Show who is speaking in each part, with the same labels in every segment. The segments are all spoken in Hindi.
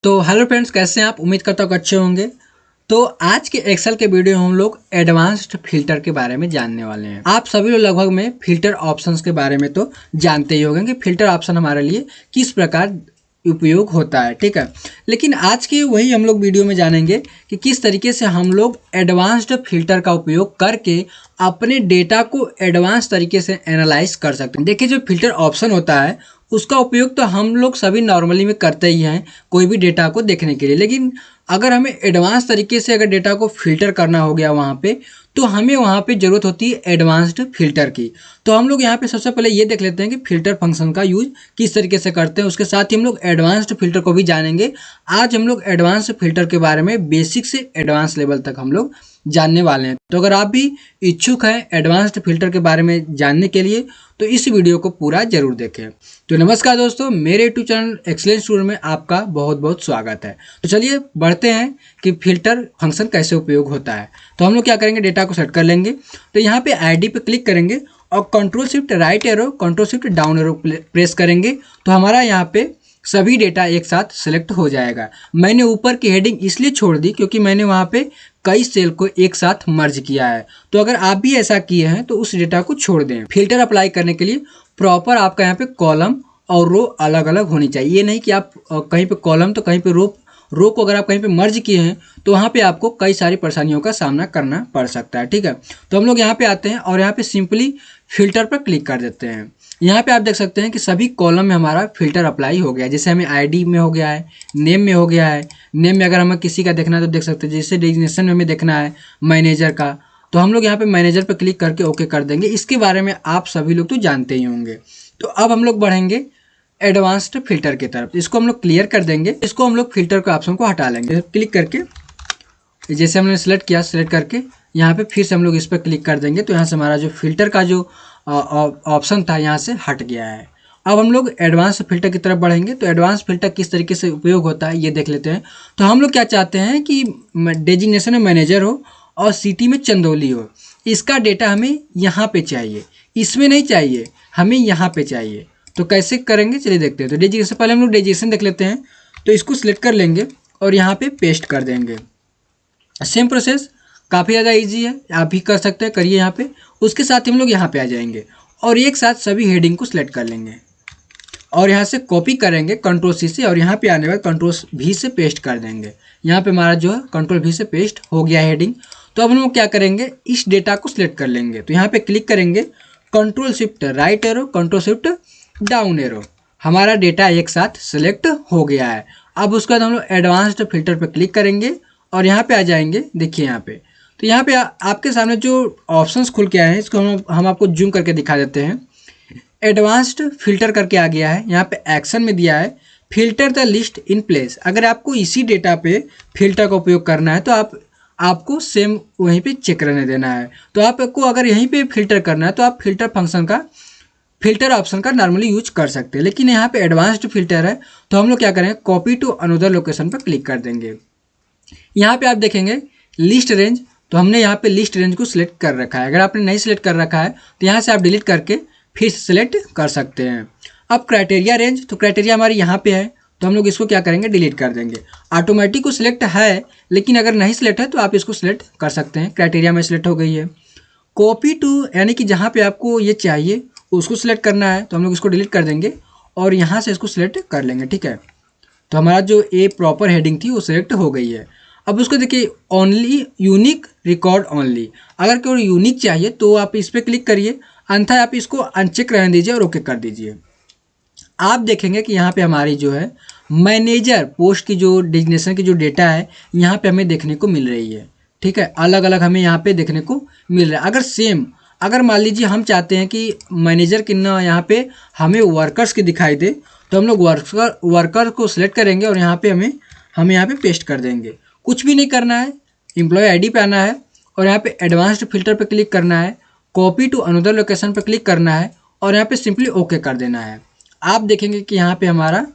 Speaker 1: तो हेलो फ्रेंड्स, कैसे हैं आप? उम्मीद करता हूँ कि अच्छे होंगे। तो आज के एक्सेल के वीडियो में हम लोग एडवांस्ड फिल्टर के बारे में जानने वाले हैं। आप सभी लोग लगभग में फिल्टर ऑप्शंस के बारे में तो जानते ही होंगे कि फिल्टर ऑप्शन हमारे लिए किस प्रकार उपयोग होता है, ठीक है। लेकिन आज के वही हम लोग वीडियो में जानेंगे कि किस तरीके से हम लोग एडवांस्ड फिल्टर का उपयोग करके अपने डेटा को एडवांस तरीके से एनालाइज कर सकते हैं। देखिए, जो फिल्टर ऑप्शन होता है उसका उपयोग तो हम लोग सभी नॉर्मली में करते ही हैं कोई भी डेटा को देखने के लिए। लेकिन अगर हमें एडवांस तरीके से अगर डेटा को फिल्टर करना हो गया वहाँ पे, तो हमें वहाँ पे ज़रूरत होती है एडवांस्ड फिल्टर की। तो हम लोग यहाँ पे सबसे पहले ये देख लेते हैं कि फिल्टर फंक्शन का यूज किस तरीके से करते हैं। उसके साथ ही हम लोग एडवांस्ड फिल्टर को भी जानेंगे। आज हम लोग एडवांस फिल्टर के बारे में बेसिक से एडवांस लेवल तक हम लोग जानने वाले हैं। तो अगर आप भी इच्छुक हैं एडवांस्ड फिल्टर के बारे में जानने के लिए, तो इस वीडियो को पूरा जरूर देखें। तो नमस्कार दोस्तों, मेरे यूट्यूब चैनल एक्सेलेंस स्टूडेंट में आपका बहुत बहुत स्वागत है। तो चलिए बढ़ते हैं कि फिल्टर फंक्शन कैसे उपयोग होता है। तो हम लोग क्या करेंगे, डेटा को सेट कर लेंगे। तो यहाँ पे आईडी पे क्लिक करेंगे और control shift right arrow, control shift down arrow press करेंगे तो हमारा यहाँ पे सभी डेटा एक साथ सेलेक्ट हो जाएगा। मैंने ऊपर की हेडिंग इसलिए छोड़ दी क्योंकि मैंने वहाँ पे कई सेल को एक साथ मर्ज किया है। तो अगर आप भी ऐसा किए हैं तो उस डेटा को छोड़ दें। फिल्टर अप्लाई करने के लिए प्रॉपर आपका यहाँ पे कॉलम और रो अलग अलग होनी चाहिए। ये नहीं कि आप कहीं पे कॉलम तो कहीं पे रो को अगर आप कहीं पे मर्ज किए हैं तो वहाँ पे आपको कई सारी परेशानियों का सामना करना पड़ सकता है, ठीक है। तो हम लोग यहाँ पे आते हैं और यहाँ पे सिंपली फिल्टर पर क्लिक कर देते हैं। यहाँ पे आप देख सकते हैं कि सभी कॉलम में हमारा फिल्टर अप्लाई हो गया है। जैसे हमें आईडी में हो गया है, नेम में हो गया है। नेम में अगर हमें किसी का देखना है तो देख सकते हैं। जैसे डेजिग्नेशन में हमें देखना है मैनेजर का, तो हम लोग यहाँ पे मैनेजर पे क्लिक करके ओके कर देंगे। इसके बारे में आप सभी लोग तो जानते ही होंगे। तो अब हम लोग बढ़ेंगे एडवांस्ड फिल्टर की तरफ। इसको हम लोग क्लियर कर देंगे। इसको हम लोग फिल्टर के ऑप्शन को हटा लेंगे क्लिक करके। जैसे हमने सेलेक्ट किया, सेलेक्ट करके यहाँ पे फिर से हम लोग इस पर क्लिक कर देंगे तो यहाँ से हमारा जो फिल्टर का जो ऑप्शन था यहाँ से हट गया है। अब हम लोग एडवांस फिल्टर की तरफ बढ़ेंगे। तो एडवांस फिल्टर किस तरीके से उपयोग होता है ये देख लेते हैं। तो हम लोग क्या चाहते हैं कि डेजिग्नेशन में मैनेजर हो और सिटी में चंदौली हो। इसका डेटा हमें यहाँ पे चाहिए, इसमें नहीं चाहिए, हमें यहाँ पे चाहिए। तो कैसे करेंगे चलिए देखते हैं। तो डेजिग्नेशन पहले हम लोग डेजिग्नेशन देख लेते हैं। तो इसको सिलेक्ट कर लेंगे और यहाँ पे पेस्ट कर देंगे। सेम प्रोसेस, काफ़ी ज़्यादा इजी है, आप भी कर सकते हैं, करिए यहाँ पे। उसके साथ हम लोग यहाँ पे आ जाएंगे और एक साथ सभी हेडिंग को सिलेक्ट कर लेंगे और यहाँ से कॉपी करेंगे कंट्रोल सी से और यहाँ पे आने बाद कंट्रोल भी से पेस्ट कर देंगे। यहाँ पे हमारा जो है कंट्रोल भी से पेस्ट हो गया हेडिंग। तो अब हम लोग क्या करेंगे, इस डेटा को सिलेक्ट कर लेंगे। तो यहाँ पे क्लिक करेंगे, control shift right arrow, control shift down arrow, हमारा डेटा एक साथ सिलेक्ट हो गया है। अब उसके बाद हम लोग एडवांस्ड फिल्टर पर क्लिक करेंगे और यहाँ पे आ जाएंगे। देखिए यहाँ पे, तो यहाँ पे आपके सामने जो ऑप्शंस खुल के आए हैं इसको हम आपको जूम करके दिखा देते हैं। एडवांस्ड फिल्टर करके आ गया है। यहाँ पे एक्शन में दिया है filter the list in place. अगर आपको इसी डेटा पे फिल्टर का उपयोग करना है तो आपको सेम वहीं पे चेक रहने देना है। तो आपको अगर यहीं पे फिल्टर करना है तो आप फिल्टर ऑप्शन का नॉर्मली यूज कर सकते हैं। लेकिन यहाँ पे एडवांस्ड फिल्टर है तो हम लोग क्या करेंगे, कॉपी टू अनदर लोकेशन पर क्लिक कर देंगे। यहाँ पे आप देखेंगे लिस्ट रेंज, तो हमने यहाँ पे लिस्ट रेंज को सिलेक्ट कर रखा है। अगर आपने नहीं सिलेक्ट कर रखा है तो यहाँ से आप डिलीट करके फिर सेलेक्ट कर सकते हैं। अब क्राइटेरिया रेंज, तो क्राइटेरिया हमारी यहाँ पे है तो हम लोग इसको क्या करेंगे, डिलीट कर देंगे। ऑटोमेटिक को सिलेक्ट है लेकिन अगर नहीं सिलेक्ट है तो आप इसको सिलेक्ट कर सकते हैं। क्राइटेरिया में सिलेक्ट हो गई है। कॉपी टू, यानी कि जहाँ पे आपको ये चाहिए उसको सिलेक्ट करना है तो हम लोग इसको डिलीट कर देंगे और यहाँ से इसको सिलेक्ट कर लेंगे, ठीक है। तो हमारा जो ए प्रॉपर हेडिंग थी वो सिलेक्ट हो गई है। अब उसको देखिए, ओनली यूनिक रिकॉर्ड ओनली, अगर केवल यूनिक चाहिए तो आप इस पर क्लिक करिए, अन्यथा आप इसको अनचेक रहने दीजिए और ओके कर दीजिए। आप देखेंगे कि यहाँ पे हमारी जो है मैनेजर पोस्ट की जो डेजिग्नेशन की जो डेटा है यहाँ पे हमें देखने को मिल रही है, ठीक है। अलग अलग हमें यहाँ पे देखने को मिल रहा है। अगर मान लीजिए हम चाहते हैं कि मैनेजर की ना यहाँ पे हमें वर्कर्स की दिखाई दे तो हम लोग वर्कर को सिलेक्ट करेंगे और यहाँ पे हमें यहाँ पे पेस्ट कर देंगे। कुछ भी नहीं करना है, एम्प्लॉय आईडी पे आना है और यहाँ पे एडवांस्ड फिल्टर पे क्लिक करना है, कॉपी टू अनदर लोकेशन पे क्लिक करना है और यहाँ पे सिंपली ओके कर देना है। आप देखेंगे कि यहाँ पे हमारा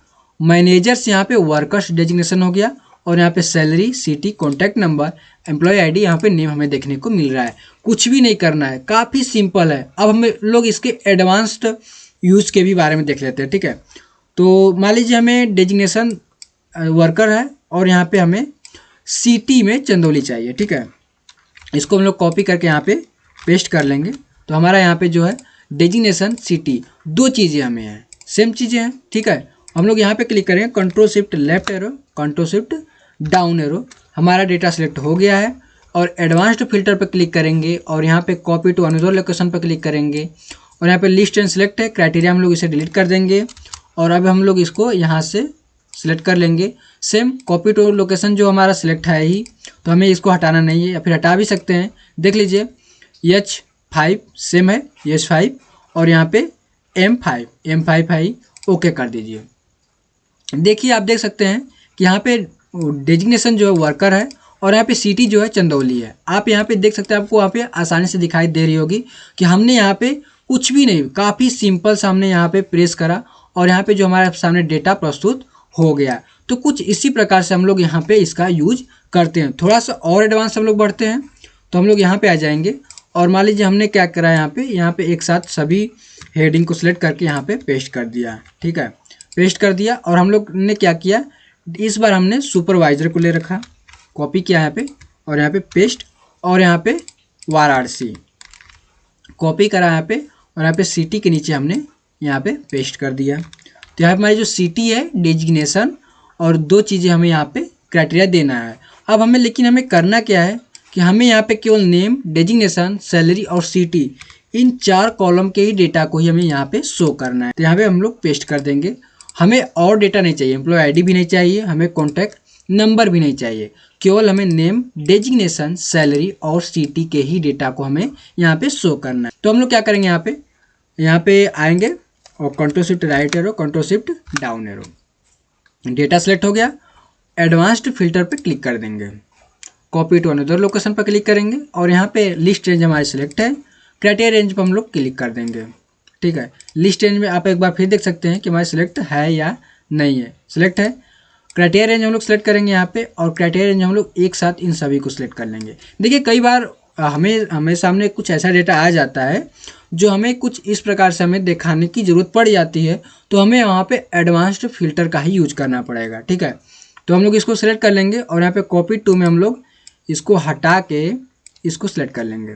Speaker 1: मैनेजर से यहाँ पे वर्कर्स डेजिग्नेशन हो गया और यहाँ पे salary, city, contact number, employ ID, यहाँ पे नेम हमें देखने को मिल रहा है। कुछ भी नहीं करना है, काफ़ी सिंपल है। अब हम लोग इसके एडवांस्ड यूज के भी बारे में देख लेते हैं, ठीक है। तो मान लीजिए हमें डेजिग्नेशन वर्कर है और यहाँ पे हमें सिटी में चंदौली चाहिए। ठीक है, इसको हम लोग कॉपी करके यहाँ पे पेस्ट कर लेंगे। तो हमारा यहाँ पे जो है डेजिग्नेशन सिटी, दो चीज़ें हमें हैं, सेम चीज़ें हैं। ठीक है, हम लोग यहाँ पे क्लिक करेंगे, control shift left arrow, control shift down arrow, हमारा डेटा सेलेक्ट हो गया है। और एडवांस्ड फिल्टर पर क्लिक करेंगे और यहाँ पे कॉपी टू अनदर लोकेशन पर क्लिक करेंगे और यहाँ पे लिस्ट एंड सेलेक्ट है, क्राइटेरिया हम लोग इसे डिलीट कर देंगे। और अब हम लोग इसको यहाँ से सिलेक्ट कर लेंगे। सेम कॉपी टू लोकेशन जो हमारा सिलेक्ट है ही, तो हमें इसको हटाना नहीं है, या फिर हटा भी सकते हैं। देख लीजिए H5 सेम है, H5 और यहाँ पे M5 है, ओके कर दीजिए। देखिए आप देख सकते हैं कि यहाँ पे डेजिग्नेशन जो है वर्कर है और यहाँ पे सिटी जो है चंदौली है। आप यहाँ पे देख सकते हैं, आपको वहाँ पे आसानी से दिखाई दे रही होगी कि हमने यहाँ पे कुछ भी नहीं, काफ़ी सिंपल सा हमने यहाँ पे प्रेस करा और यहाँ पे जो हमारे सामने डेटा प्रस्तुत हो गया। तो कुछ इसी प्रकार से हम लोग यहाँ पे इसका यूज करते हैं। थोड़ा सा और एडवांस हम लोग बढ़ते हैं, तो हम लोग यहाँ पे आ जाएंगे और मान लीजिए हमने क्या करा, यहाँ पे एक साथ सभी हेडिंग को सिलेक्ट करके यहाँ पे पेस्ट कर दिया। ठीक है, पेस्ट कर दिया और हम लोग ने क्या किया, इस बार हमने सुपरवाइजर को ले रखा, कॉपी किया यहाँ पे और यहाँ पे पेस्ट और यहाँ पे वाराणसी कॉपी करा यहाँ पे और यहाँ पे सिटी के नीचे हमने यहाँ पे पेस्ट कर दिया। तो यहाँ पे हमारी जो सिटी है डेजिग्नेशन और दो चीज़ें हमें यहाँ पे क्राइटेरिया देना है। अब हमें करना क्या है कि हमें यहाँ पे केवल नेम, डेजिग्नेशन, सैलरी और सिटी, इन 4 कॉलम के ही डेटा को ही हमें यहाँ पे शो करना है। तो यहाँ पे हम लोग पेस्ट कर देंगे। हमें और डेटा नहीं चाहिए, एम्प्लॉय आईडी भी नहीं चाहिए, हमें कॉन्टैक्ट नंबर भी नहीं चाहिए, केवल हमें नेम, डेजिग्नेशन, सैलरी और सिटी के ही डेटा को हमें यहाँ पे शो करना है। तो हम लोग क्या करेंगे, यहाँ पे आएंगे और control shift right arrow, control shift down arrow, data select हो गया। एडवांस्ड फिल्टर पे क्लिक कर देंगे, कॉपी टू अनदर लोकेशन पर क्लिक करेंगे और यहाँ पे लिस्ट रेंज हमारी सिलेक्ट है, क्राइटेरिया रेंज पर हम लोग क्लिक कर देंगे। ठीक है, लिस्ट रेंज में आप एक बार फिर देख सकते हैं कि हमारे सिलेक्ट है या नहीं है, सिलेक्ट है। क्राइटेरिया रेंज हम लोग सेलेक्ट करेंगे यहाँ पे और क्राइटेरिया रेंज हम लोग एक साथ इन सभी को सिलेक्ट कर लेंगे। देखिए कई बार हमें सामने कुछ ऐसा डेटा आ जाता है जो हमें कुछ इस प्रकार से हमें दिखाने की ज़रूरत पड़ जाती है, तो हमें वहाँ पे एडवांस्ड फिल्टर का ही यूज करना पड़ेगा। ठीक है, तो हम लोग इसको सिलेक्ट कर लेंगे और यहाँ पे कॉपी टू में हम लोग इसको हटा के इसको सिलेक्ट कर लेंगे,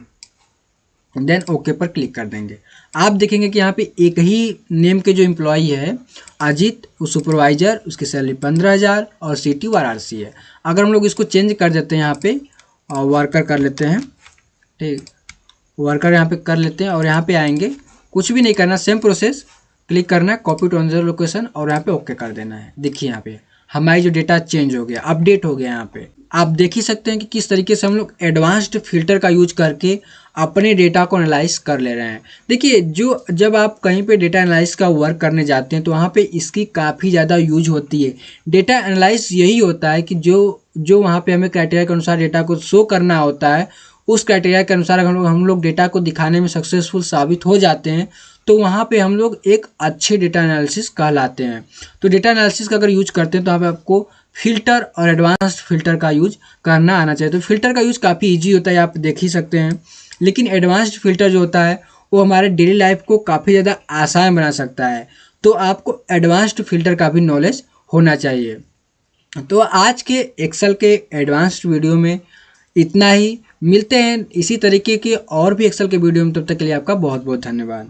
Speaker 1: देन ओके पर क्लिक कर देंगे। आप देखेंगे कि यहाँ पे एक ही नेम के जो एम्प्लॉई है अजीत, वो सुपरवाइजर, उसकी सैलरी 15,000 और सिटी वाराणसी है। अगर हम लोग इसको चेंज कर देते हैं यहाँ पे और वर्कर कर लेते हैं, ठीक, वर्कर यहाँ पे कर लेते हैं और यहाँ पे आएंगे, कुछ भी नहीं करना, सेम प्रोसेस, क्लिक करना है, कॉपी टू अनदर लोकेशन और यहाँ पे ओके कर देना है। देखिए यहाँ पे हमारी जो डेटा चेंज हो गया, अपडेट हो गया। यहाँ पे आप देख ही सकते हैं कि किस तरीके से हम लोग एडवांस्ड फिल्टर का यूज करके अपने डेटा को एनालाइज कर ले रहे हैं। देखिए जब आप कहीं पे डेटा एनालाइज का वर्क करने जाते हैं तो वहाँ पे इसकी काफ़ी ज़्यादा यूज होती है। डेटा एनालाइज यही होता है कि जो वहाँ पे हमें क्राइटेरिया के अनुसार डेटा को शो करना होता है, उस क्राइटेरिया के अनुसार हम लोग डेटा को दिखाने में सक्सेसफुल साबित हो जाते हैं, तो वहाँ पे हम लोग एक अच्छे डेटा एनालिसिस कहलाते हैं। तो डेटा एनालिसिस का अगर यूज करते हैं तो यहाँ पे आपको फिल्टर और एडवांस्ड फिल्टर का यूज करना आना चाहिए। तो फिल्टर का यूज काफ़ी ईजी होता है, आप देख ही सकते हैं, लेकिन एडवांस्ड फिल्टर जो होता है वो हमारे डेली लाइफ को काफ़ी ज़्यादा आसान बना सकता है। तो आपको एडवांस्ड फिल्टर का भी नॉलेज होना चाहिए। तो आज के एक्सेल के एडवांस्ड वीडियो में इतना ही। मिलते हैं इसी तरीके के और भी एक्सेल के वीडियो में, तब तक के लिए आपका बहुत बहुत धन्यवाद।